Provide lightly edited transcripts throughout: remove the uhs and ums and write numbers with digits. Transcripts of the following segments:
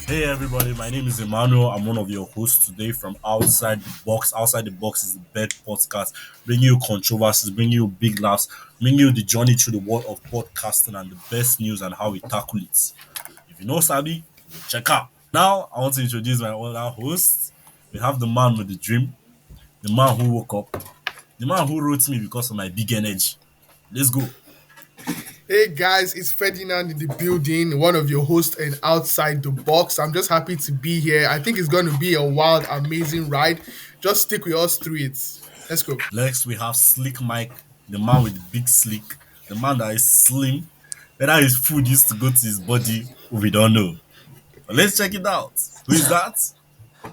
Hey everybody, my name is Emmanuel. I'm one of your hosts today from Outside the Box. Outside the Box is the best podcast, bringing you controversies, bringing you big laughs, bringing you the journey through the world of podcasting and the best news and how we tackle it. If you know Sabi, check out. Now, I want to introduce my other host. We have the man with the dream, the man who woke up, the man who wrote me because of my big energy. Let's go. Hey guys, it's Ferdinand in the building, one of your hosts and outside the box. I'm just happy to be here. I think it's going to be a wild, amazing ride. Just stick with us through it. Let's go. Next, we have Slick Mike, the man with the big slick, the man that is slim. Whether his food used to go to his body, we don't know. But let's check it out. Who is that?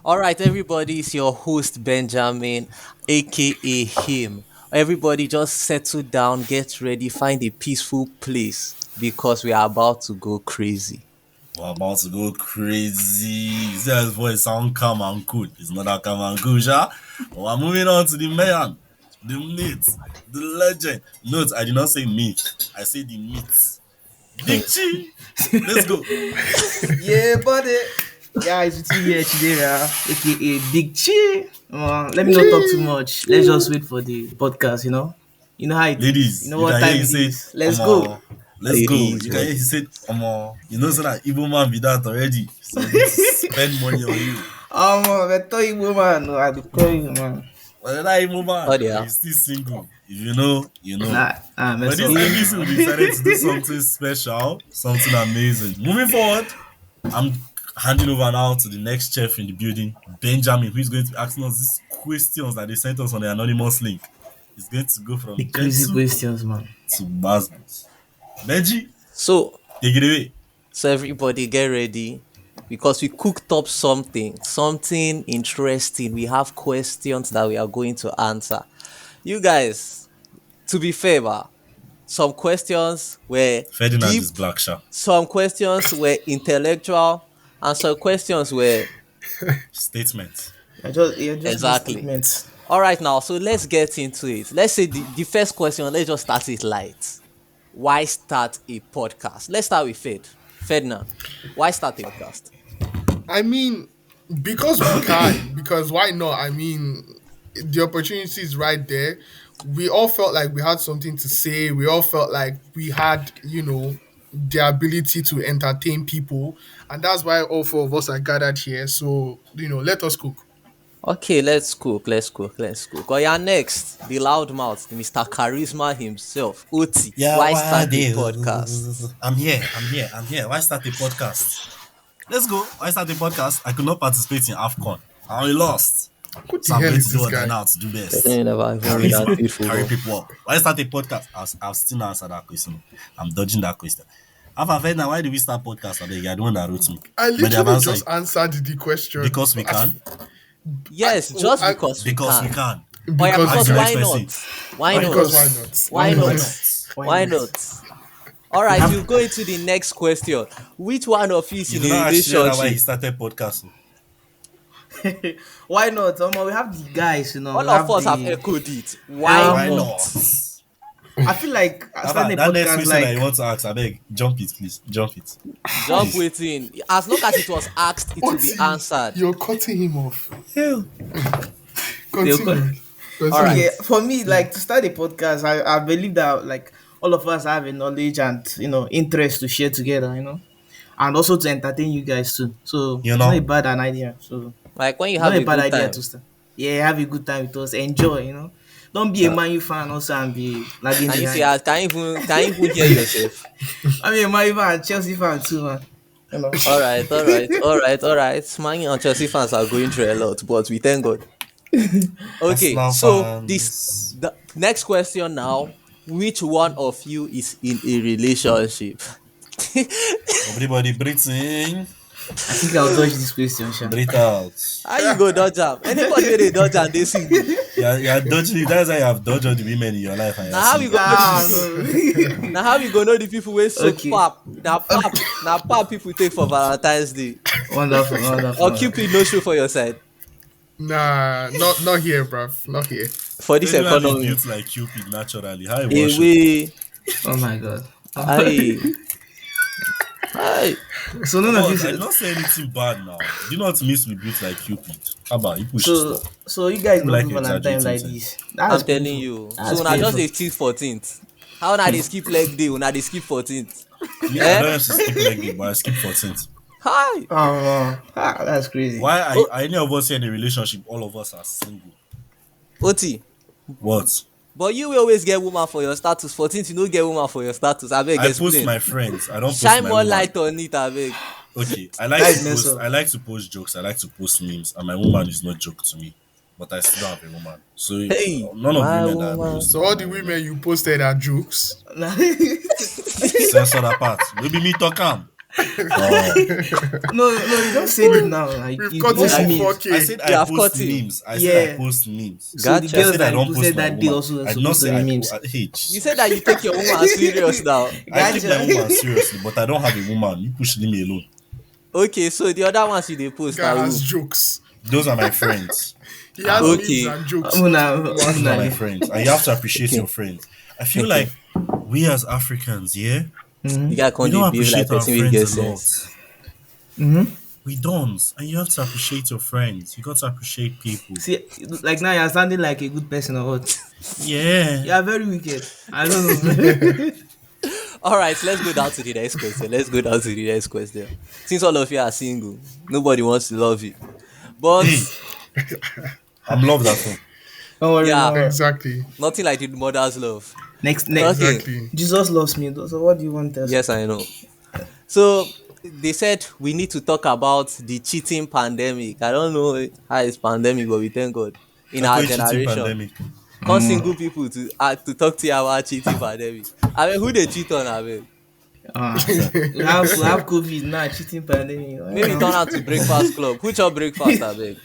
All right, everybody, it's your host Benjamin, aka him. Everybody, just settle down, get ready, find a peaceful place because we are about to go crazy. We're about to go crazy. His voice sound calm and cool. It's not that calm and cool, sha. But we're moving on to the man, the myth, the legend. Note, I did not say me. I said the myth. Big Chi. Let's go. Yeah, buddy. Guys, it's you here today, aka Big Chi. Let me not talk too much. Let's just wait for the podcast, You know how it is. You Ladies, know you what can hear time he it said, is. Let's go. let's go. Ladies, You can hear he said, you know, so that evil man be that already. So he spend money on you. I tell you, woman. No, I will call you, man. But that evil man, oh yeah. he's still single. If you know, you know. But Mess this up. episode, we decided to do something special, something amazing. Moving forward, I'm handing over now to the next chef in the building, Benjamin, who is going to be asking us these questions that they sent us on the anonymous link. He's going to go from The crazy Gentle questions, man. to Basbos. Benji, So, take it away. so everybody, get ready because we cooked up something interesting. We have questions that we are going to answer. You guys, to be fair, some questions were Ferdinand deep, is black, sha. some questions were intellectual, and some questions were Statement. You're just exactly. statements. All right, now, so let's get into it. Let's say the first question, let's just start it light. Why start a podcast? Let's start with Ferdinand, why start a podcast? I mean, because we can, because why not? I mean, the opportunity is right there. We all felt like we had something to say. We all felt like we had, the ability to entertain people. And that's why all four of us are gathered here. So, let us cook. Okay, let's cook. Oh yeah, next, the loudmouth, Mr. Charisma himself, Oti. Yeah, Why why start a they? podcast? I'm here. Why start a podcast? Let's go. Why start a podcast? I could not participate in AFCON. I only lost. What So the I'm hell going to is do this what I guy? know how to do best. I never even Carry, read that beautiful carry ball. people up. Why start a podcast? I'll still not answer that question. I'm dodging that question. I've heard now, why do we start podcast? I beg, you're the one that wrote me. I But they have literally answered just answered the question. because we can. Yes, I- just I- because we Because can. we can. Oh yeah, Because because we why can. not? Why not? Because why not? Why Why not? not? Why not? All right, we'll go into the next question. Which one of you is You in do a not actually know why he relationship? started podcasting. Why not? We have the guys, All we of us the- have echoed it. Why Why not? not? I feel like starting a That next podcast question that you like want to ask, I beg, jump it, please. Jump it. Jump within. As long as it was asked, it will be Oti, answered. You're cutting him off. Hell. Continue. All right. Okay, for me, like to start a podcast, I believe that like all of us have a knowledge and interest to share together, and also to entertain you guys too. So You it's not a know, bad an idea. So Like when you it's have not a a bad good idea time. to start. Yeah, have a good time with us. Enjoy. Don't be a Man U fan also and be lagging Can you see? behind. Can you even hear yourself? I mean, a Man U fan and Chelsea fan too, man. All right. Man and Chelsea fans are going through a lot, but we thank God. Okay, Arsenal so fans. the next question now: which one of you is in a relationship? Everybody breathing. I think I'll dodge this question, Sha. Breathe out. How you go dodge am? Anybody wey dey dodge am dey single. You're dodging. That's why you have dodged all the women in your life. And Na how we go Ah, know no. na how we go know the people wey soak Okay. pap? Na pap people take for Valentine's Day. Wonderful. Or Cupid no show for your side Nah, not here, bruv. Not here. for this Everyone is economy. built like Cupid naturally. How it works. Away. Oh my god. Aye. Hey, So none of But I did you. not say anything bad now. Do not miss me built like Cupid. How about you push So stop? so you guys You don't like do Valentine exaggerating like things. this. That's I'm telling painful. you. That's So now just painful. dey skip 14th. How na dey skip leg day? Una dey skip 14th. Me, I Eh? don't have to skip leg day, but I skip 14th. Hi. That's crazy. Why Oh, are any of us here in a relationship? All of us are single. Oti. What? But you will always get woman for your status. 14th, you no get woman for your status. Abeg I post explain. my friends. I don't post Shine my more woman. light on it, abeg. Okay, That is messed up. I like to post jokes. I like to post memes, and my woman is not joke to me. But I still don't have a woman. So Hey, none of the my women that I woman. post. So all the women you posted are jokes. Censor that part. Maybe me talk am. Oh. No, you don't say it now. Like, We've you cut post it memes. 4K. I said You I have post cut it. memes. I Yeah. said I post memes. So the Gotcha. I girls said I that don't posted post my that day woman. also I did supposed not to say be memes. hey, You said that you take your woman serious now. I take my Gotcha. woman seriously, but I don't have a woman. You push me alone. Okay, so the other ones you dey post Guy are has who? jokes. Those are my friends. He has Okay. memes and jokes. Those are my friends. And you have to appreciate Okay. your friends. I feel Okay. like we as Africans, yeah, You guys we can't don't dey behave like appreciate our person wey get friends a lot. sense. We don't. And you have to appreciate your friends. You got to appreciate people. See, like now you're sounding like a good person or what? Yeah. You are very wicked. I don't know. All right, let's go down to the next question. Since all of you are single, nobody wants to love you. But I'm loved at home. Don't worry. Yeah. No. Exactly. nothing like the mother's love. Next. Okay. Exactly. Jesus loves me. So what do you want us? Yes, I know. So they said we need to talk about the cheating pandemic. I don't know how it's pandemic, but we thank God in I our call it cheating generation. pandemic. Come single people to talk to you about cheating pandemic. I mean, who they cheat on? I mean, We have COVID now, cheating pandemic. maybe turn out to breakfast club. Who chop breakfast? I beg.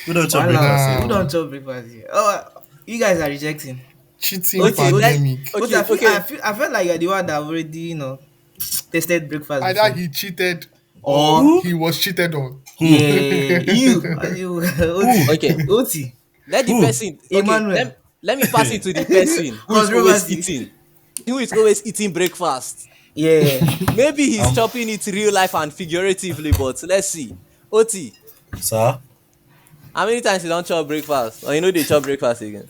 We don't chop Why breakfast not? here. Who don't chop breakfast here? Oh, you guys are rejecting. Cheating Okay, pandemic. Okay, But okay. I felt like you're the one that already, tasted breakfast. Either before. he cheated Or or he was cheated on. yeah, you, Okay. Oti. Let the person. Okay, Emmanuel. let me pass it to the person who is always Controversy. eating. Who is always eating breakfast. Yeah. Maybe he's chopping it real life and figuratively, but let's see. Oti, Sir, how many times you don't chop breakfast? Or you know they chop breakfast again?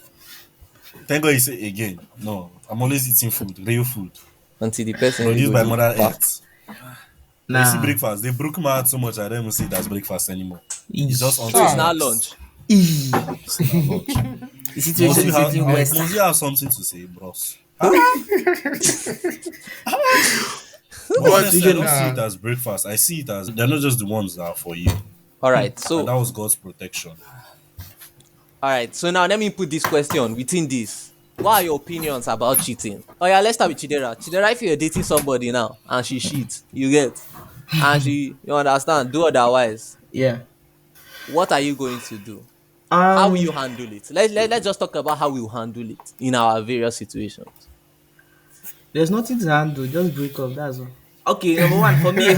thank God you say again. No, I'm always eating food, real food. Until the person Produced go by do Mother back. Earth. You see Nah. breakfast. They broke my heart so much I don't even see it as breakfast anymore. It's just on So it's now lunch. The situation Must is you have, getting worse. must you have something to say, bros? But honestly, I don't see it as breakfast. I see it as they're not just the ones that are for you. All right. And So that was God's protection. all right. So now let me put this question within this. What are your opinions about cheating? Oh yeah, let's start with Chidera. Chidera, if you're dating somebody now and she cheats, you get, and you understand, do otherwise, Yeah. what are you going to do? How will Um, you handle it? Let's just talk about how we will handle it in our various situations. There's nothing to handle. Just break up. That's all. Okay, number one for me.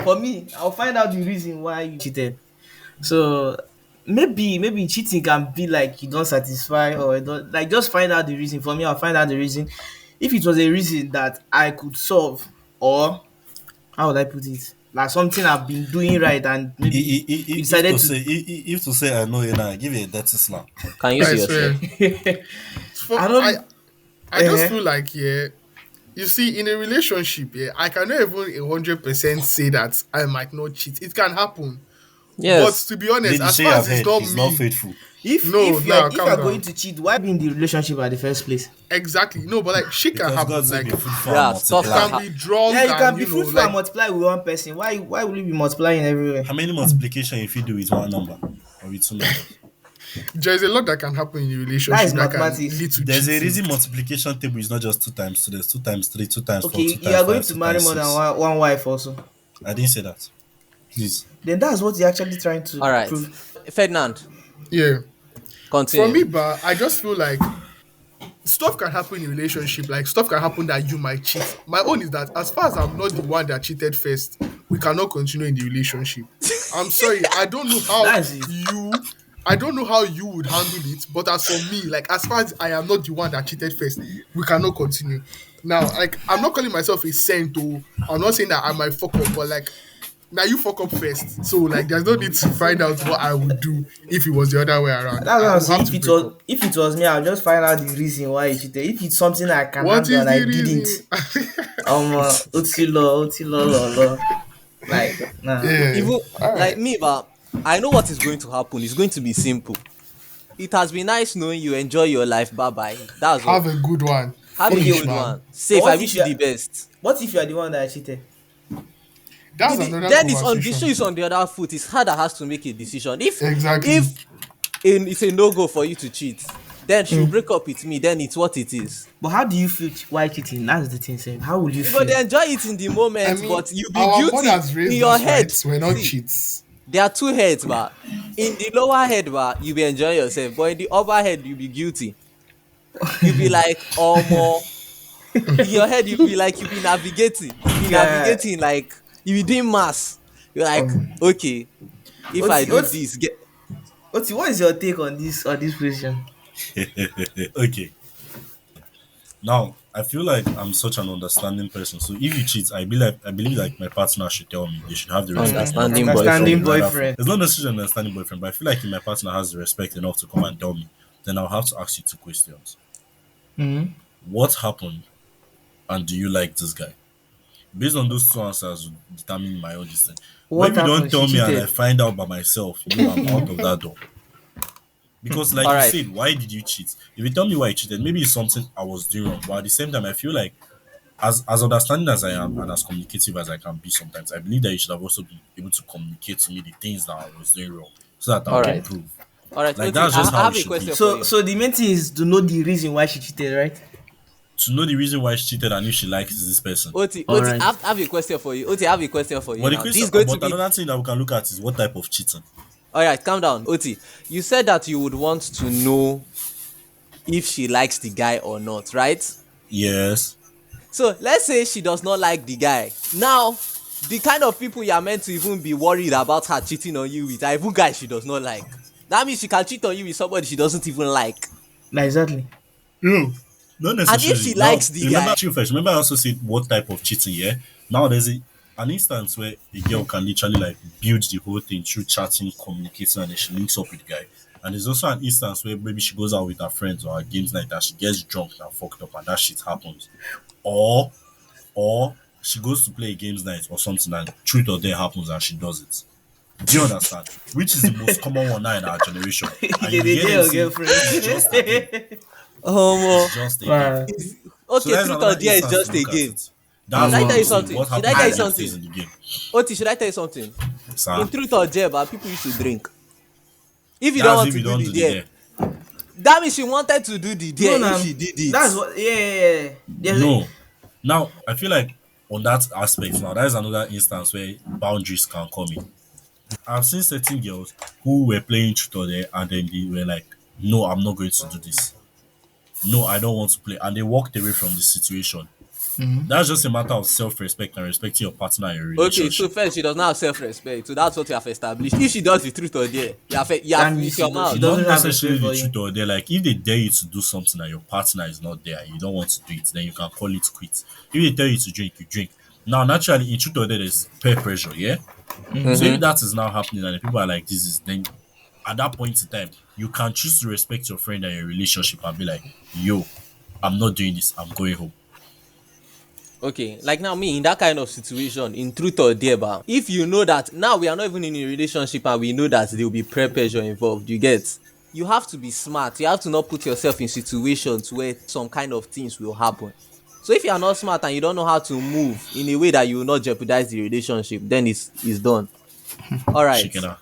For me, I'll find out the reason why you cheated. So maybe cheating can be like you don't satisfy or you don't like just find out the reason. For me, I'll find out the reason. If it was a reason that I could solve, or how would I put it? Like something I've been doing right and maybe you decided to. If to say I know you now, give you a dirty slap. Can you I see swear. yourself? I I don't- just Eh. feel like, yeah, you see, in a relationship, yeah, I cannot even 100% say that I might not cheat. It can happen. Yes. But to be honest, Lady as Shay far have as it's heard not he's me, not faithful. If No, if nah, you're, if calm you're down. going to cheat, why be in the relationship at the first place? exactly. No, but like shit can Because happen. God said Like be fruitful Yeah, and stop multiply. you can be drunk. Yeah, you can and, be fruitful like, and multiply with one person. Why will you be multiplying everywhere? How many multiplication if you do with one number or with two numbers? there's a lot that can happen in a relationship That is that can mathematics. lead to There's a cheating. reason multiplication table is not just 2 times 2, there's 2 times 3, 2 times 4, Okay, 2 you times are going 5, to 2 marry times more than 6. one wife also. I didn't say that. Please. Then that's what you're actually trying to All right. prove. Ferdinand, Yeah. continue. For me, but I just feel like stuff can happen in a relationship. Like stuff can happen that you might cheat. My own is that as far as I'm not the one that cheated first, we cannot continue in the relationship. I'm sorry, I don't know how That's it. I don't know how you would handle it, but as for me, like as far as I am not the one that cheated first, we cannot continue. Now, like, I'm not calling myself a saint, or I'm not saying that I might fuck up, but like, now you fuck up first. So like, there's no need to find out what I would do if it was the other way around. That's what I I'm will saying. have to break up. If it was me, I'll just find out the reason why he cheated. If it's something I can What handle is and I the didn't, reason? Otilo, lolo. Like, nah. Yeah. Even All like right. me, but I know what is going to happen. It's going to be simple. It has been nice knowing you. Enjoy your life. Bye bye. That's Have all. a good one. Have a Finish, good man. one. But Safe. I wish you the best. what if you are the one that cheated? That's another Then it's on the shoe conversation. is on the other foot. It's her that has to make a decision. Exactly. If it's a no go for you to cheat, then she'll break up with me. Then it's what it is. But how do you feel while cheating? That's the thing, saying. How will you You feel? go they enjoy it in the moment, I mean, but you be our guilty mothers in raised your us head. right. We're not See, cheats. there are two heads, but in the lower head, but you be enjoying yourself, but in the upper head, you be guilty. You be like, oh more. In your head, you be like you be navigating. You be Yeah. navigating like you be doing mass. You're like, okay, if I do this, get Oti, what is your take on this question? Okay. Now, I feel like I'm such an understanding person. So if you cheat, I believe like my partner should tell me. They should have the respect enough Understanding to come and tell Understanding me right boyfriend. It's not necessarily an understanding boyfriend, but I feel like if my partner has the respect enough to come and tell me, then I'll have to ask you two questions. Mm-hmm. What happened, and do you like this guy? Based on those two answers will determine my own decision. But What if you don't happened? tell She me and I cheated. find out by myself, I'm out of that door. Because, like all you right. said, why did you cheat? If you tell me why you cheated, maybe it's something I was doing wrong. But at the same time, I feel like, as understanding as I am and as communicative as I can be sometimes, I believe that you should have also been able to communicate to me the things that I was doing wrong so that All I'll right. improve. All right, Like, Oti, that's just I how have it a should be. question for So you. so the main thing is to know the reason why she cheated, right? To know the reason why she cheated and if she likes this person. Oti, All Oti, right. I have a question for you. Oti, I have a question for you. But the Now. This question, is going to but be another thing that we can look at is what type of cheating. all right. Calm down, Oti. You said that you would want to know if she likes the guy or not, right? Yes. So let's say she does not like the guy. Now, the kind of people you are meant to even be worried about her cheating on you with are even guys she does not like. That means she can cheat on you with somebody she doesn't even like. Like, exactly. No. Not And if necessarily. she Now, likes the remember, guy, first. Remember, I also said what type of cheating. Yeah. Now there's an instance where a girl can literally like build the whole thing through chatting, communicating, and then she links up with the guy. And there's also an instance where maybe she goes out with her friends or her games night and she gets drunk and fucked up, and that shit happens. Or she goes to play a games night or something, and truth or dare happens and she does it. Do you understand? Which is the most common one now in our generation. And They you hear get them your say, girlfriend. it's just a game. oh, It's just a game. Wow. So okay, that's truth another or dare is instance just to a look at game. it. That's Should I what tell I'm you saying. something? What Should I happens tell you next something? phase in the game? Oti, should I tell you something? Sir, In truth or dare, but people used to drink. If you don't that's want if to you do don't the do the dare, dare. that means she wanted to do the dare No, if no. she did it. That's what. Yeah. No. Now, I feel like on that aspect now, that is another instance where boundaries can come in. I've seen certain girls who were playing truth or dare and then they were like, no, I'm not going to do this. No, I don't want to play. And they walked away from the situation. That's just a matter of self-respect and respecting your partner in your Okay, so relationship. first she does not have self-respect, so that's what you have established. If she does the truth or dare, you have That means with your she mouth. she Not doesn't have necessarily respect the for you. truth or dare. Like if they dare you to do something and your partner is not there and you don't want to do it, then you can call it quits. If they tell you to drink, you drink. Now, naturally, in truth or dare, there's peer pressure, yeah? So if that is now happening and the people are like, this is then at that point in time, you can choose to respect your friend and your relationship and be like, yo, I'm not doing this, I'm going home. Okay, like now me in that kind of situation, in truth or dare, ba, if you know that now we are not even in a relationship and we know that there will be peer pressure involved, you get, you have to be smart. You have to not put yourself in situations where some kind of things will happen. So if you are not smart and you don't know how to move in a way that you will not jeopardize the relationship, then it's done. All right. Shikena.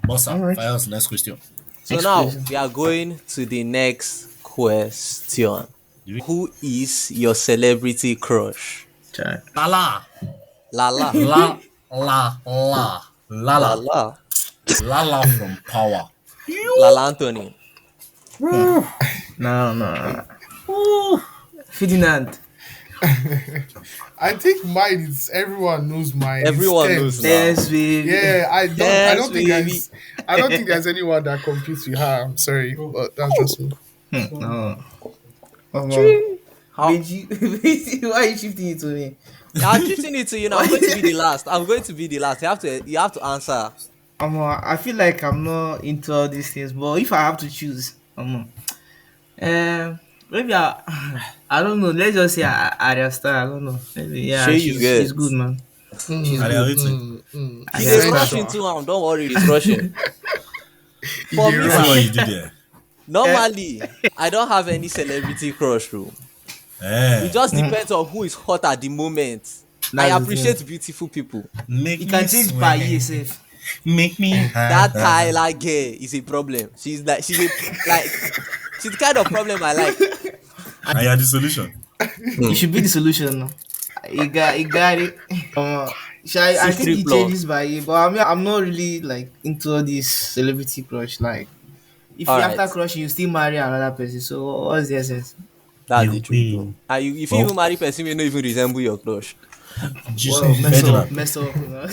Bossa, All right. fire us next question. So Next now question. we are going to the next question. Who is your celebrity crush? Child. Lala. Lala. La la la. Lala. Lala. Lala from Power. Lala Anthony. No. Ferdinand. I think mine is everyone knows mine. It's Everyone Thames. knows now. Yes, baby. Yeah, I Yes, don't think baby. I don't think there's anyone that competes with her. I'm sorry, but that's just me. No. How? Benji, why are you shifting it to me? I'm shifting it to you now. I'm going to be the last. I'm going to be the last. You have to answer. I feel like I'm not into all these things, but if I have to choose, maybe I don't know. Let's just say Arya Star. I don't know. Maybe Sure yeah, you she's get. good, man. She's Are they good. waiting? He Arya dey Star. rush into am. Don't worry, he's rushing. For me, See rush. what you did there. normally, I don't have any celebrity crush, bro. Eh. It just depends on who is hot at the moment. I That's the appreciate beautiful people. Make You me can change sweat. by yourself. Make me That Tyler girl is a problem. She's the kind of problem I like. And you're the solution. It should be the solution now. You got it. I think he 63+. changes by year, but I'm not really like into all this celebrity crush. Like, if you Alright. after crushing, you still marry another person. So what's the essence? That's You the truth, bro. win. And if you Well- even marry person, you don't even resemble your crush. Just Well, mess Ferdinand. up, mess up. You know?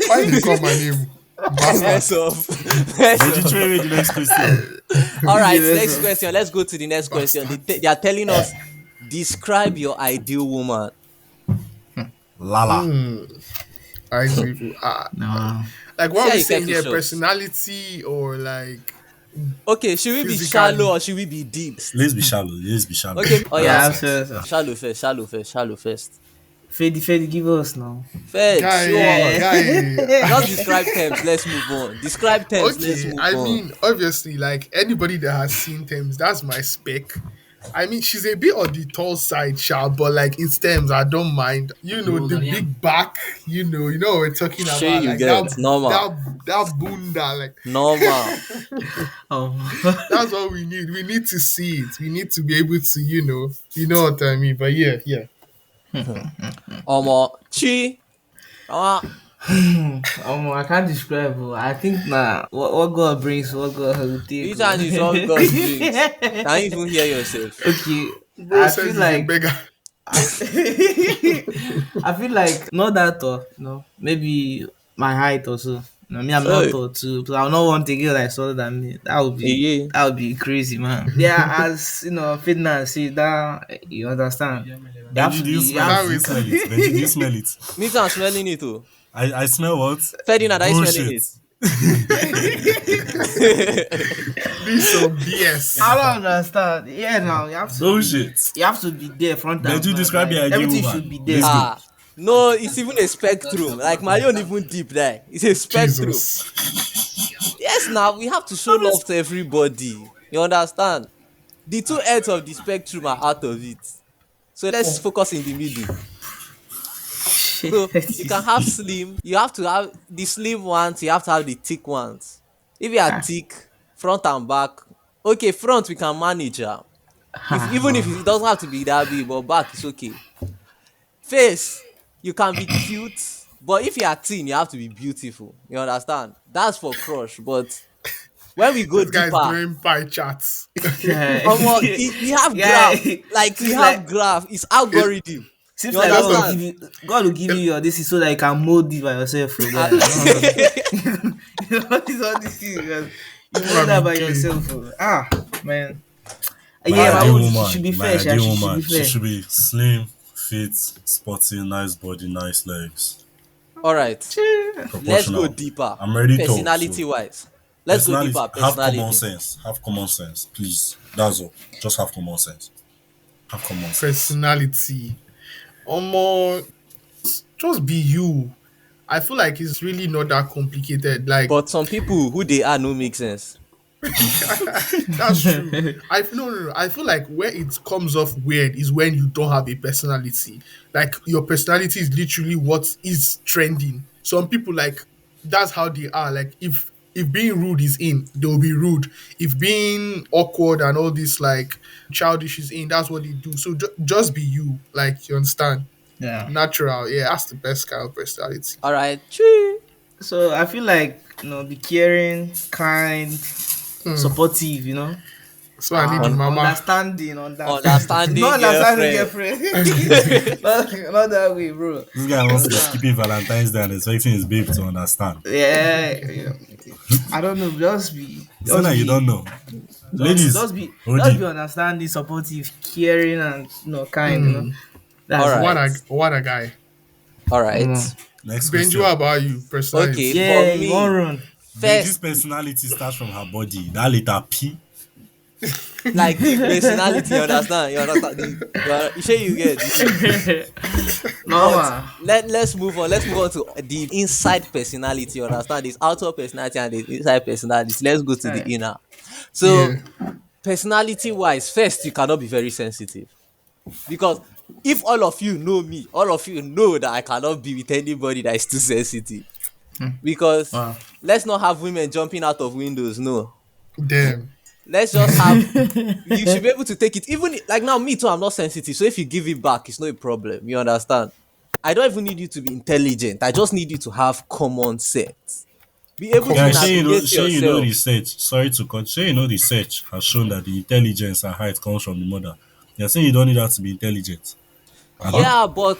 Why you call my name? Bastard. Mess up. Did you try with the next question? All right, Yes, next sir. question. Let's go to the next question. They are telling us, describe your ideal woman. Lala. I see. No. Like what See are how we you saying get here? to shows. Personality or like Okay, should we be Physically. shallow or should we be deep? Let's be shallow. Let's be shallow. Okay. Oh Yeah, yeah. so Shallow first. Fede, give us now. First, guy? show us. Guy. Just describe terms. Let's move on. Describe terms. Let's Okay, move I on. mean, obviously, like anybody that has seen Thames, that's my spec. I mean, she's a bit on the tall side, sharp, but like it's Thames, I don't mind. You know, the big back. You know what we're talking about. Sure you Like get. Normal. that bunda, like Normal. Oh, that's what we need. We need to see it. We need to be able to, you know what I mean. But yeah. Chi. I can't describe. I think what God brings, what God will take. Each one is all God's dreams. Can you even hear yourself? Okay, Bro I says feel he's a like beggar. I feel like not that tall. No, maybe my height also. No, me, I'm not Hey. tall too. But I don't want to get like taller than me. Yeah. That would be crazy, man. Yeah, as you know, fitness. See that you understand. You have Benji, to do you be. smell it? Do you smell it? Benji, do you smell it? Me too, I'm smelling it too. I smell what? Ferdinand, are you smelling Bullshit. it? This some BS. I don't understand. Yeah, now you have to. Bullshit. You have to be there front and Benji, back, describe like, your ideal everything woman. should be there. Let's No, it's even a spectrum. Like Marion even deep there. It's a spectrum. Jesus. Yes, now we have to show love to everybody. You understand? The two ends of the spectrum are out of it. So let's focus in the middle. So you can have slim. You have to have the slim ones. You have to have the thick ones. If you are thick, front and back. Okay, front we can manage. Even if it doesn't have to be that big, but back is okay. Face, you can be cute, but if you are thin, you have to be beautiful. You understand? That's for crush. But when we go This guy's deeper, doing pie charts. we have Yeah. graph. Like we It's have like- graph. It's algorithm. Seems You like God will understand? God will give you your this is so that you can mold it by yourself. Bro. All these things, man. You mold that by yourself. Bro. Man. My Yeah, ideal but woman, she should be my fair. She ideal should woman, be she fair. should be slim, fit, sporty, nice body, nice legs. All right. Let's Proportional. go deeper. I'm ready to. Personality wise. Let's go Personality- deeper. Have common Personality. sense. Have common sense, please. That's all. Just have common sense. Have common sense. Personality. Just be you. I feel like it's really not that complicated. Like But some people who they are no make sense. that's true. No. I feel like where it comes off weird is when you don't have a personality. Like your personality is literally what is trending. Some people like that's how they are. Like if being rude is in, they'll be rude. If being awkward and all this like childish is in, that's what they do. So just be you. Like you understand. Yeah. Natural, yeah, that's the best kind of personality. All right. Chee. So I feel like be caring, kind, supportive. So I need a mama. Understanding. Understanding Not understanding girlfriend. girlfriend. not that way, bro. This guy wants to be skipping Valentine's Day and expecting his babe to understand. Yeah. I don't know. Just be. So now you don't know. ladies, just be Rudy, understanding, supportive, caring, and kind. That's All it. What right. a what a guy. All Omo. right. next Benji, question. what about you? Okay, Personality. for Yeah, you won't me, run. Benji's first, personality starts from her body. That letter P. like personality, you understand? You understand? You sure you get the But Normal. let's move on. Let's move on to the inside personality. You understand? This outer personality and the inside personality. Let's go to the Alright. inner. So Yeah. personality wise, first you cannot be very sensitive because if all of you know me, all of you know that I cannot be with anybody that is too sensitive. Because Wow. let's not have women jumping out of windows. No, Damn. let's just have. You should be able to take it. Even like now, me too. I'm not sensitive, so if you give it back, it's not a problem. You understand? I don't even need you to be intelligent. I just need you to have common sense. Be able to Common Guys, navigate sure you know yourself. research. Sorry to cut. Sure you know research has shown that the intelligence and height comes from the mother. You're saying you don't need her to be intelligent. Uh-huh. Yeah, but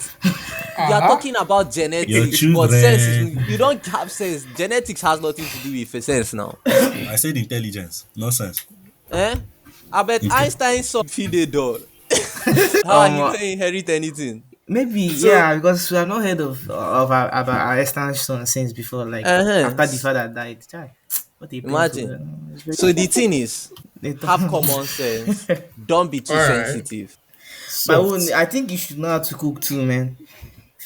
you're Uh-huh. talking about Your genetics, but sense is children. you don't have sense. Genetics has nothing to do with sense now. I said intelligence, nonsense. Eh? I bet Einstein saw feed doll. How he Um, don't inherit anything. maybe So yeah, because we have not heard of about our extension since before. Like uh after the father died. Chai, what a painful. imagine. It's very So the thing is, later. have common sense. Don't be too All right. sensitive. My own, Soft. I think you should know how to cook too, man.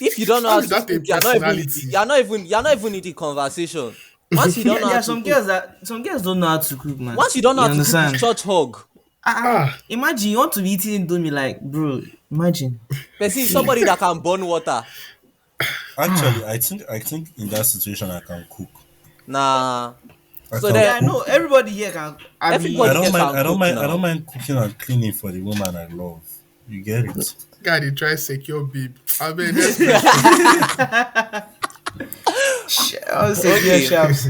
If you don't know How how is to that a cook, personality? you're not even in the conversation. Once you don't Yeah, know there how are to some cook, girls that some girls don't know how to cook, man. once you don't know You how to cook, it's understand? church hog. Ah. Imagine you want to be eating indomie, like, bro. Imagine. Person somebody that can burn water. Actually, I think in that situation I can cook. Nah. I So can Yeah, I then cook. know everybody here can. I I everybody be don't here mind. can I don't cook mind. I don't now. mind cooking and cleaning for the woman I love. You get it? Guy, they try secure babe. I mean, next question. I'll say yeah, Okay. sharps.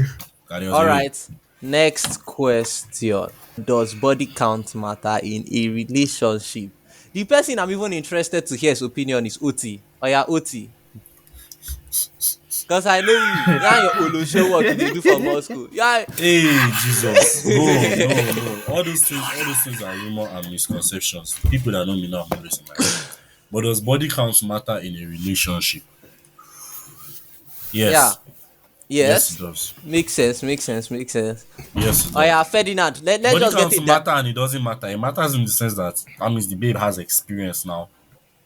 That was All a right. Next question. Does body count matter in a relationship? The person I'm even interested to hear his opinion is Oti. Oh yeah, Oti. Because I know you. Yeah, your Olosho work they do for Moscow. Yeah. Hey Jesus! No, no, no! All those things are rumor and misconceptions. People that know me now are raising my hand. But does body count matter in a relationship? Yeah. Yes, yes, it Yes. does. Makes sense. Makes sense. Makes sense. Yes, it Oh yeah, does. Ferdinand. Let's Body just get counts it that. matter and it doesn't matter. It matters in the sense that means the babe has experience now.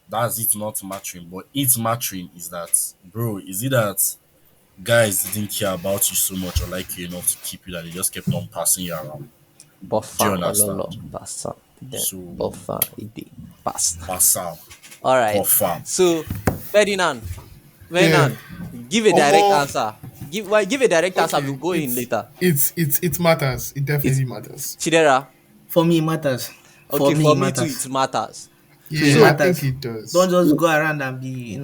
That's it, not mattering. But it's mattering is that, bro, is it that guys didn't care about you so much or like you enough to keep you that they just kept on passing you around? Do you Buffer Ololo. understand? Bassa. Then So, Buffer Ide. Pass. Basal, All right. Buffer. So Ferdinand. Yeah. Ferdinand. Give a direct Omo, answer. Give a direct answer. We'll okay. go in later. It matters. It It's definitely matters. Chidera. For me, it matters. For Okay, me, for it me too, matters. it matters. It Yeah, I So, think matters. it does. Don't just go around and be,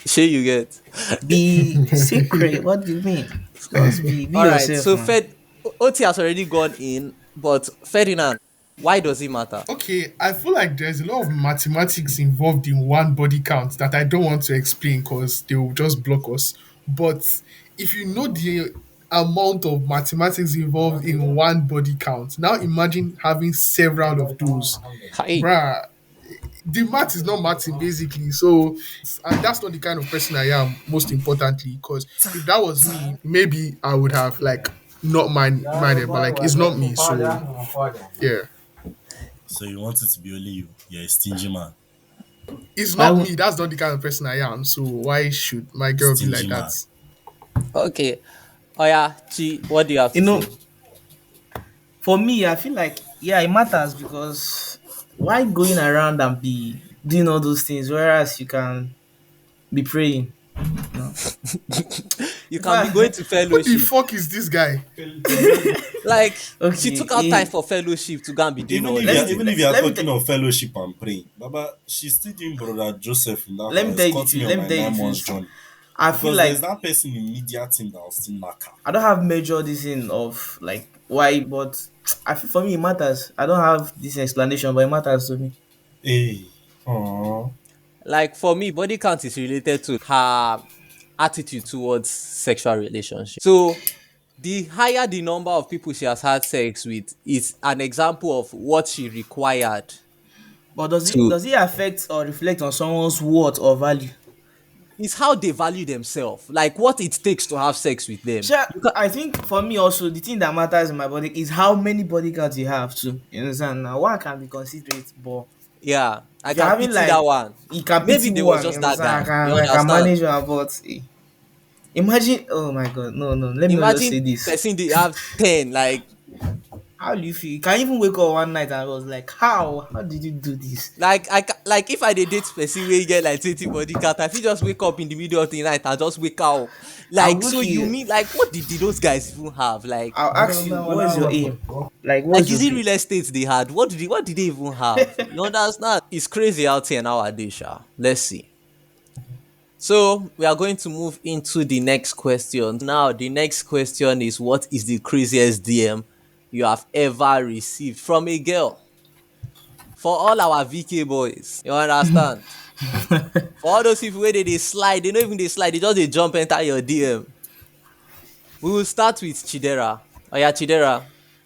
sure you get. be secret. What do you mean? Just be All right. yourself, So man. OT has already gone in, but Ferdinand, why does it matter? Okay, I feel like there's a lot of mathematics involved in one body count that I don't want to explain because they will just block us. But if you know the amount of mathematics involved in one body count, now imagine having several of those. Hey, Bruh, the math is not mathing basically. So, and that's not the kind of person I am, most importantly, because if that was me, maybe I would have like not minded, but like it's not me. So, yeah. So you want it to be only you. You're a stingy man. It's Why not would me. That's not the kind of person I am. So why should my girl be Stingy like that? man. okay. Oh yeah, Chi, what do you have you to know? say? For me, I feel like yeah, it matters because why going around and be doing all those things, whereas you can be praying. No. You can be going Why? to Who the fellowship. fuck is this guy? Like she Okay, took out time for fellowship to go and be doing Even all if these you're let, things. even if you're let me talking of fellowship and praying, Baba, she's still doing brother Joseph in that let me house. tell you the Caught me truth. on Let me my tell you the 9 months truth. journey. I feel Because there's like that person in media team that will still knacker. I don't have major this in of like why, but I feel for me it matters. I don't have this explanation, but it matters to me. Hey. Aww. Like for me, body count is related to her attitude towards sexual relationship. So The higher the number of people she has had sex with is an example of what she required But does it to does it affect or reflect on someone's worth or value? is how they value themselves, like what it takes to have sex with them. Sure, I think for me also the thing that matters in my body is how many bodyguards you have too. You understand? Now one can be considerate, but Yeah, I if you're can having pity that like one. you can Maybe pity there was one, you just that understand? guy. You I can understand? manage one, but imagine, oh my god, no, no, let me not just Imagine say this. person they have 10, like How do you feel? You can even wake up one night and I was like, how? How did you do this? like if I dey date person wey get like 20 body count, I fit just wake up in the middle of the night and just wake up. I'll Like, look so you you. mean like what did those guys even have? I'll ask you, what is your aim? Like, what's Like your is it dream? real estate they had? What did they even have? You understand? It's crazy out here nowadays, sha. Let's see. So we are going to move into the next question. Now, the next question is, what is the craziest DM you have ever received from a girl? For all our VK boys, you understand? For all those people where they slide, they don't even they slide, they just they jump enter your DM. We will start with Chidera. Oh yeah, Chidera.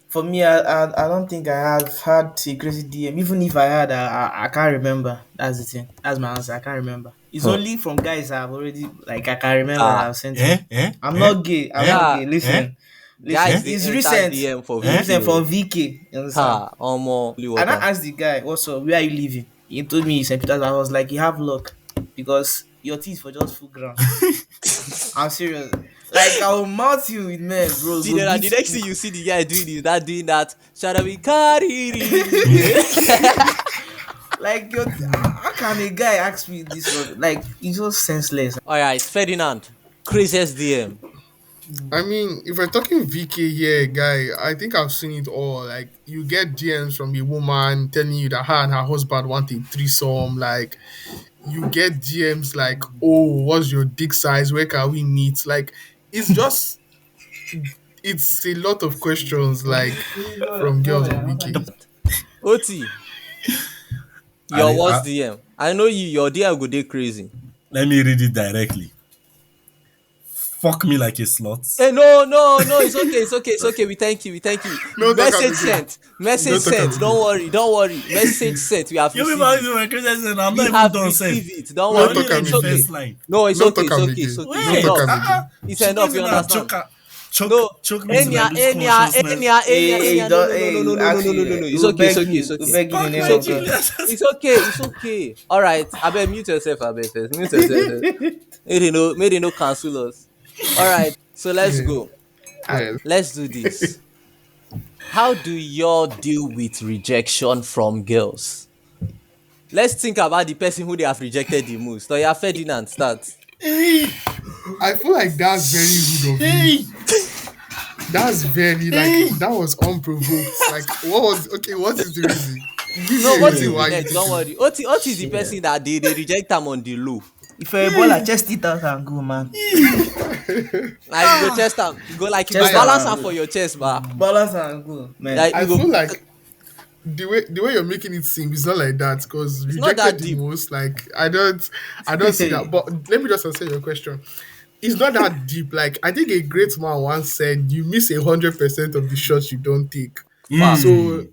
For me, I don't think I have had a crazy DM. Even if I had, I can't remember. That's the thing. That's my answer. I can't remember. It's Huh. only from guys I've already, like, I can remember that Ah, I've sent Eh? it. Eh? I'm Eh? not gay. I'm Eh? not yeah. gay. Eh? Listen, listen. Guys, Eh? they It's enter recent. DM for It's Eh? recent VK. from VK. You understand? Ha, holy And I water. asked the guy, "What's up? Where are you living?" He told me St. Peter's. I was like, "You have luck because your teeth were just full ground." I'm serious. Like, I will mount you with men, bro. Go Chidera, the beat. next thing you see the guy doing is that doing that. Shall we carry? Like, how can a guy ask me this one? Like, it's just senseless. All right, Ferdinand. Craziest DM. I mean, if we're talking VK here, guy, I think I've seen it all. Like, you get DMs from a woman telling you that her and her husband want a threesome. Like, you get DMs like, "Oh, what's your dick size? Where can we meet?" Like, it's just, it's a lot of questions. Like, from girls on VK. Oti, your I, worst I, DM. I know you, your DM go dey crazy. let me read it directly. Fuck me like a slut. Hey, no, no, no, it's okay, it's okay, it's okay. We thank you, we thank you. No talk am Message again. sent, message No talk am sent. again. Don't worry, don't worry. Message sent. We have You received people it. my crazy and I'm We not even have done received safe. it. Don't I No worry, only talk read am it's the okay. again. first line. No, it's No okay, talk it's am okay, it's again. okay. No It's Wait, talk enough. am again. It's she enough. gives You me that understand? choker, No, choke me till I Enya, lose Enya, consciousness. Enya, Enya, Hey, Enya. No, don't. no, no, no, no, Hey, no, no, no, no, no, actually, no. It's we'll okay, it's beg okay, you. it's We'll okay. beg you in the Fuck name It's my of okay. God. Julius. It's okay. It's okay. All right. I bet mute yourself. I bet first. Mute yourself. May they no cancel us. All right. So let's Yeah. go. Yeah. Let's do this. How do y'all deal with rejection from girls? Let's think about the person who they have rejected the most. So yeah, Ferdinand, start. Hey, I feel like that's very rude of you. hey, That's very, like, hey. that was unprovoked. Like, what was, okay, what is the reason? Give No, me a Oti reason will be why you next. think Don't it's, worry. Oti is the Shit. person that they reject them on the low. If you're a baller, chest it out and go, man. Like you go chest am, you go like you go Chest I, balance out and am go. for your chest, ba. Balance and go, man. Like I you go. feel like the way you're making it seem is not like that, because It's not rejected that the deep. most, like, I don't see that. But let me just answer your question. It's not that deep. Like, I think a great man once said, "You miss 100% of the shots you don't take." Facts. So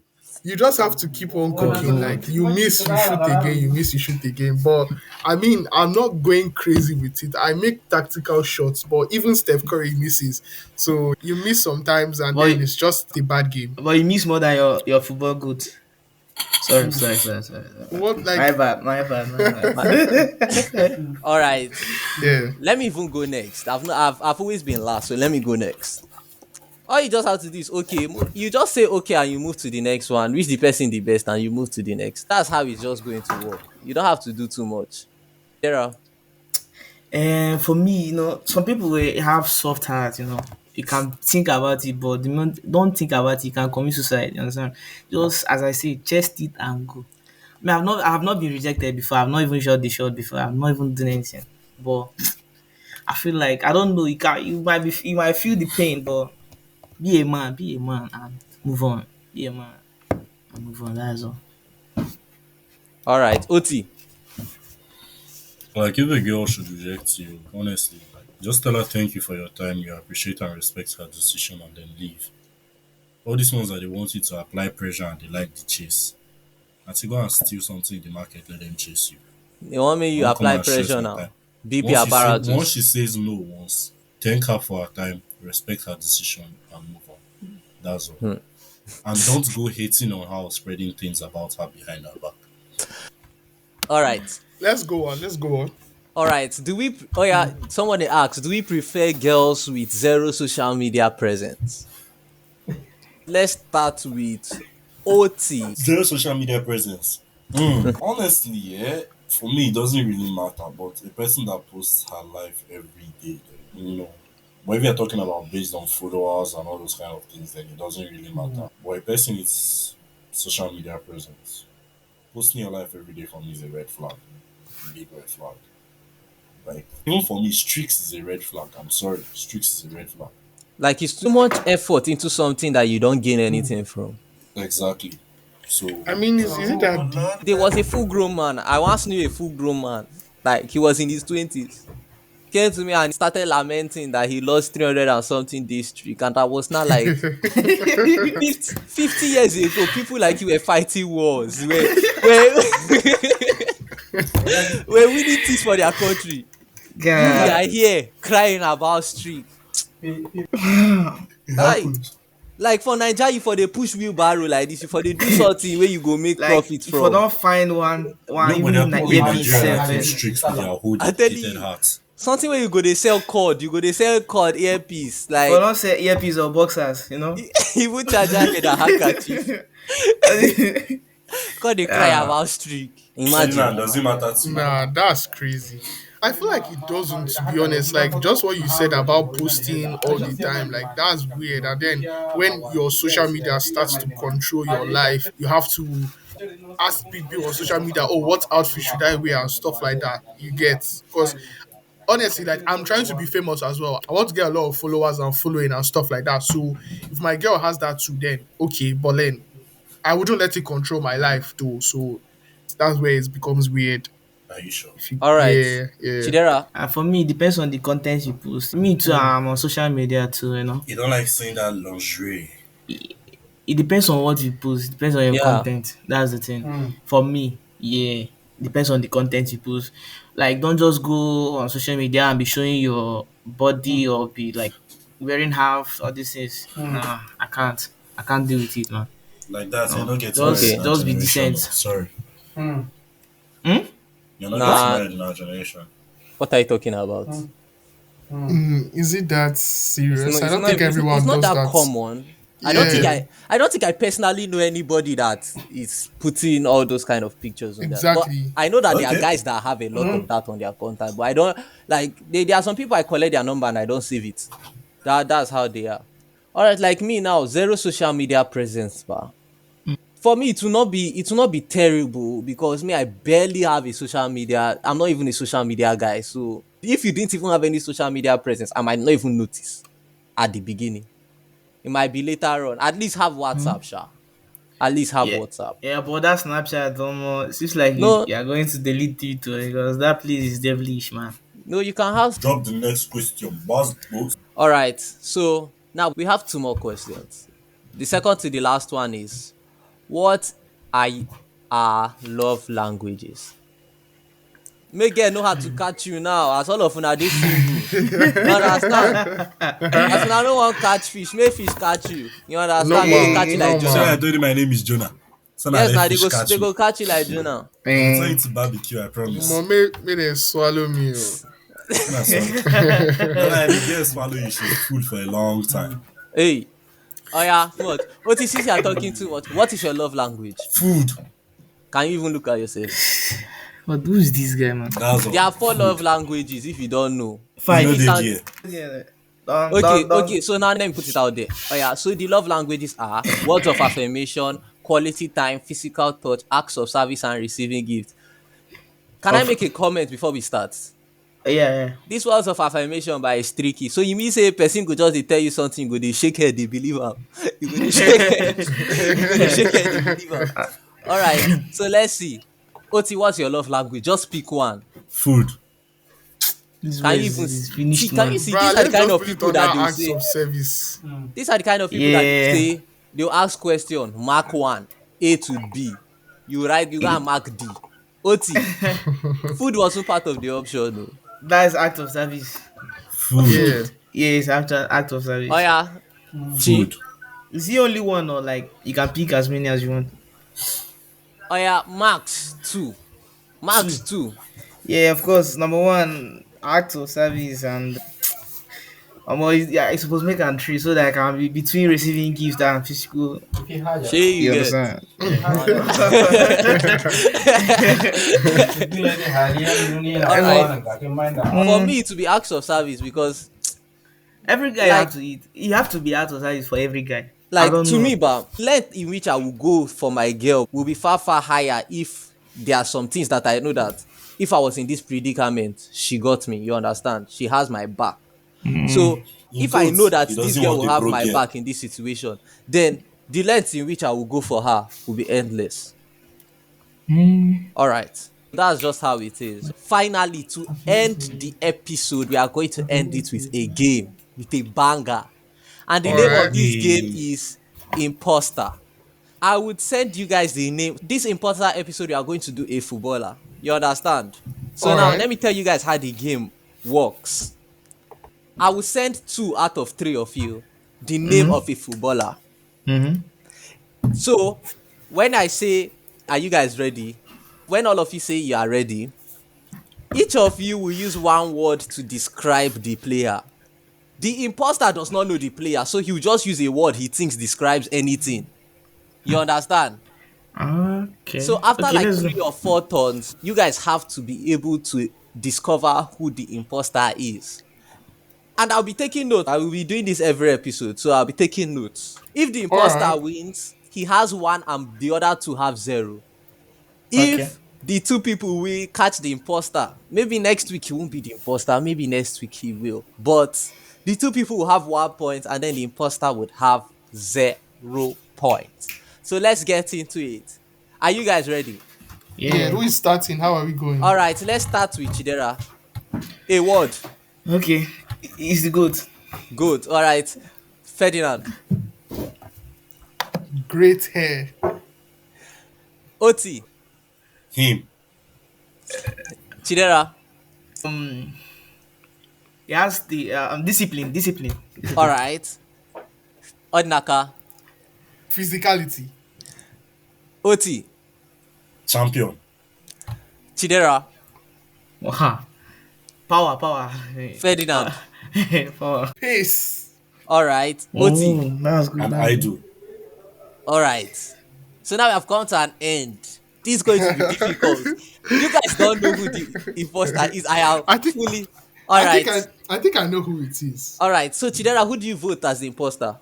you just have to keep on cooking. Like, you miss, you shoot again, you miss, you shoot again. But I mean, I'm not going crazy with it. I make tactical shots, but even Steph Curry misses. So you miss sometimes, and then But it's just a bad game. but you miss more than your football goods. Sorry. What, My like, bad, my bad, my bad. All right. yeah. Let me even go next. I've always been last, so let me go next. All you just have to do is okay. You just say okay and you move to the next one. Reach the person the best and you move to the next. That's how it's just going to work. You don't have to do too much. Sarah. And for me, some people will have soft hearts. You can think about it, but the moment don't think about it, you can commit suicide. You understand? Just as I say, chest it and go. I have not been rejected before. I've not even shot the shot before. I've not even done anything. But I feel like I don't know. You might feel the pain, but be a man, and move on. Be a man and move on. That's all. All right. Oti. Like if a girl should reject you, honestly, like Just tell her thank you for your time, you appreciate and respect her decision, and then leave. All these ones that they want you to apply pressure and they like the chase. And to go and steal something in the market, let them chase you. You want me I you won't come apply and stress pressure my now? time. BP Once apparatus. she says no once, thank her for her time, respect her decision, and move on. That's all. And don't go hating on her or spreading things about her behind her back. All right. Let's go on. Let's go on. All right. Oh yeah, somebody asked, do we prefer girls with zero social media presence? Let's start with OT. Zero social media presence. Honestly, yeah, for me, it doesn't really matter. But a person that posts her life every day, you know, but if you're talking about based on followers and all those kind of things, then it doesn't really matter. But a person with social media presence, posting your life every day for me is a red flag. Big red flag. Like, even for me, Strix is a red flag. I'm sorry, Strix is a red flag. Like it's too much effort into something that you don't gain anything from. Exactly. So, I mean, is it that deep? There was a full grown man. I once knew a full grown man. Like he was in his 20s. Came to me and started lamenting that he lost 300 and something days streak. And I was not like 50 years ago, people like you were fighting wars. We're winning things for their country. We God. are here crying about streak. Like, like for Nigeria, you for the push wheelbarrow like this, you for the do something where you go make Like profit if I from. don't find one no, but there are even people like in earpiece Nigeria that self, keep Strix with their whole I tell dedicated you. heart. Something where you go they sell cord, you go they sell cord earpiece, if I like don't say earpiece or boxers, you know. even charge jacket and handkerchief. Cause they cry Yeah. about streak. Imagine. Imagine. Doesn't matter to me. Nah, that's crazy. I feel like it doesn't, to be honest. Like, just what you said about posting all the time, like, that's weird. And then when your social media starts to control your life, you have to ask people on social media, oh, what outfit should I wear and stuff like that. You get, because honestly, like, I'm trying to be famous as well. I want to get a lot of followers and following and stuff like that. So if my girl has that too, then okay, but then I wouldn't let it control my life too. So that's where it becomes weird. Are you sure? If you, All right. yeah, yeah. Chidera, And for me, it depends on the content you post. Me too, I'm on social media too, you know. You don't like seeing that lingerie. It depends on what you post. It depends on your Yeah. content. That's the thing. For me, yeah, it depends on the content you post. Like, don't just go on social media and be showing your body or be like wearing half all these things. Nah, I can't. I can't deal with it, man. Like that, you're No. not getting Just, married in our just be generation. decent. Sorry. Hmm? You're not Nah. getting married in our generation. what are you talking about? Is it that serious? I don't not, think everyone it's not does that that. common. Yeah. I don't think I personally know anybody that is putting all those kind of pictures on there. Exactly. But I know that there are Okay. guys that have a lot of that on their contact. But I don't like there are some people I collect their number and I don't save it. That's how they are. Alright, like me now, zero social media presence, but for me it will not be terrible because me I barely have a social media. I'm not even a social media guy. So if you didn't even have any social media presence, I might not even notice at the beginning. It might be later on. At least have WhatsApp, sha. At least have Yeah. WhatsApp. Yeah, but that Snapchat, it seems like No. you are going to delete it too, because that place is devilish, man. No, you can have. Drop the next question, boss. All right. So now we have two more questions. The second to the last one is, what are love languages? Make girl know how to catch you now. As all of una dey single. You understand? As una no wan catch fish, make fish catch you. You understand? No, Make they man. catch you No, like man. So Jonah. I told you my name is Jonah. So now Yes, let now fish catch they you. go catch you like Jonah. I'm trying to barbecue, I promise. Mom, may they swallow me. Oh. That's all. No, like, the girl swallow you, she's food for a long time. Hey. Oh yeah, what is this you are talking too much? What is your love language? Food. Can you even look at yourself? But who's this guy, man? That's all. There are 4 love languages if you don't know. You Fine. know It they sound- care. Yeah. Okay, so now let me put it out there. Oh yeah, so the love languages are words of affirmation, quality time, physical touch, acts of service, and receiving gifts. Can I make a comment before we start? Yeah. This words of affirmation by is tricky. So you mean say a person could just dey tell you something, you go dey shake head, they believe am. You go dey shake head, you go dey shake head, they believe am. All right, so let's see. Oti, what's your love language? Just pick one. Food. This Can you was even is see? finished Can you man. see? Bruh, These are the let's kind just of put it people under that they acts say. of service. These are the kind of people that Yeah. say they'll ask question, mark one, A to B. You write, you gotta mark D. OT. Food wasn't part of the option. No. That is act of service. Food. Yeah. Food. Yeah, it's actual act of Oh service. yeah. Chi. Food. Is he only one or like you can pick as many as you want? Oh yeah. Max two. Max Two. two. Yeah, of course. Number one, act of service and yeah, I suppose make an tree so that I can be between receiving gifts and physical. Shay, you You get. understand? Oh, no. For me, to be acts of service because, Every guy like, have to eat. You have to be act of service for every guy. I like don't to know. me, but length in which I will go for my girl will be far far higher if there are some things that I know that if I was in this predicament, she got me. You understand? She has my back. So In if I know quotes, that he this doesn't girl want will a have broke my girl. back in this situation, then the length in which I will go for her will be endless. All right. That's just how it is. Finally, to end the episode, we are going to end it with a game, with a banger. And the name of Alright. this game Yeah. is Imposter. I would send you guys the name. This Imposter episode, we are going to do a footballer. You understand? So now, Alright. let me tell you guys how the game works. I will send 2 out of 3 of you the name of a footballer. So when I say, are you guys ready? When all of you say you are ready, each of you will use one word to describe the player. The imposter does not know the player, so he will just use a word he thinks describes anything. You understand? Okay. So after Okay, like let's 3 or 4 turns, you guys have to be able to discover who the imposter is. And I'll be taking notes. I will be doing this every episode, so I'll be taking notes. If the imposter Alright. wins, he has 1 and the other 2 have 0. Okay. If the 2 people will catch the imposter, maybe next week he won't be the imposter, maybe next week he will. But the 2 people will have 1 point and then the imposter would have 0 points. So let's get into it. Are you guys ready? Yeah. Who is starting? How are we going? All right, let's start with Chidera. A word. Okay. It's the good. Good. All right. Ferdinand. Great hair. Oti. Him. Chidera. He has the discipline. Discipline. All right. Odnaka. Physicality. Oti. Champion. Chidera. Wow. Power. Ferdinand. Power. Pace. All right. Oti. Oh, that's good. And that's I good. do. All right. So now we have come to an end. This is going to be difficult. You guys don't know who the imposter is. I think- fully. All right. I think I know who it is. All right. So Chidera, who do you vote as the imposter?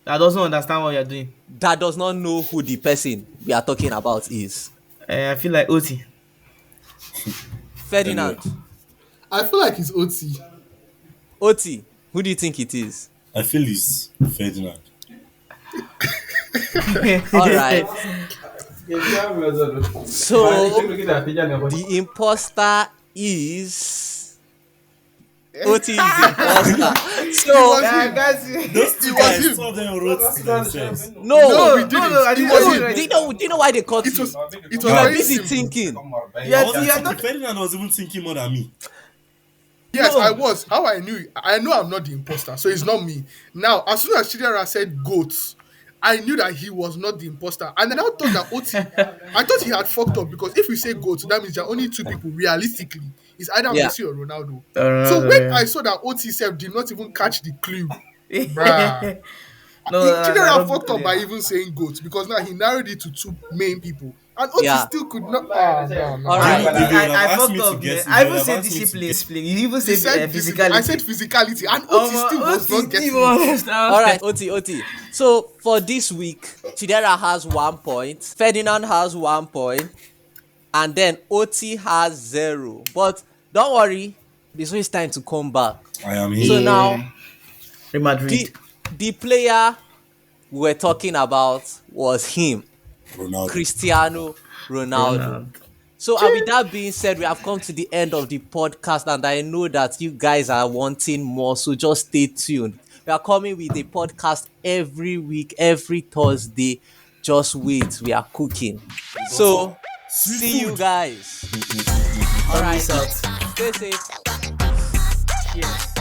That doesn't understand what you're doing. That does not know who the person we are talking about is. I feel like Oti. Ferdinand. I feel like it's OT. Oti. Who do you think it is? I feel it's Ferdinand. All right. So the imposter is Oti is the imposter. So Those two It was guys, him. some of them wrote to themselves. no, we didn't. I It didn't was do him. it. do you know why they caught It you? was. It was You were very busy simple. thinking. Yeah, I was you are thinking, not. Ferdinand was even thinking more than me. Yes, No. I was. How I knew? I know I'm not the imposter, so it's not me. Now, as soon as Chidera said goats, I knew that he was not the imposter, and then I thought that Oti. I thought he had fucked up because if you say goats, that means there are only 2 people realistically. It's either Yeah. Messi or Ronaldo. So when I saw that Oti self did not even catch the clue, bruh. Chidera fucked up by even saying goats because now he narrowed it to 2 main people, and Oti Yeah. still could not. No. All right. If you would have I asked fucked me to up. guess, Man. I if you even would have said asked me to discipline. guess- Discipline. You even He said said physicality. I said physicality, and Oti still was not getting it. All right, Oti. So for this week, Chidera has 1 point, Ferdinand has 1 point, and then Oti has 0. But don't worry, there's always time to come back. I am So here. now Real Madrid. the player we were talking about was him, Ronaldo. Cristiano Ronaldo. So, and with that being said, we have come to the end of the podcast, and I know that you guys are wanting more. So, just stay tuned. We are coming with a podcast every week, every Thursday. Just wait, we are cooking. So, see you Seafood. guys. All Don't right, miss out. stay safe. Cheers.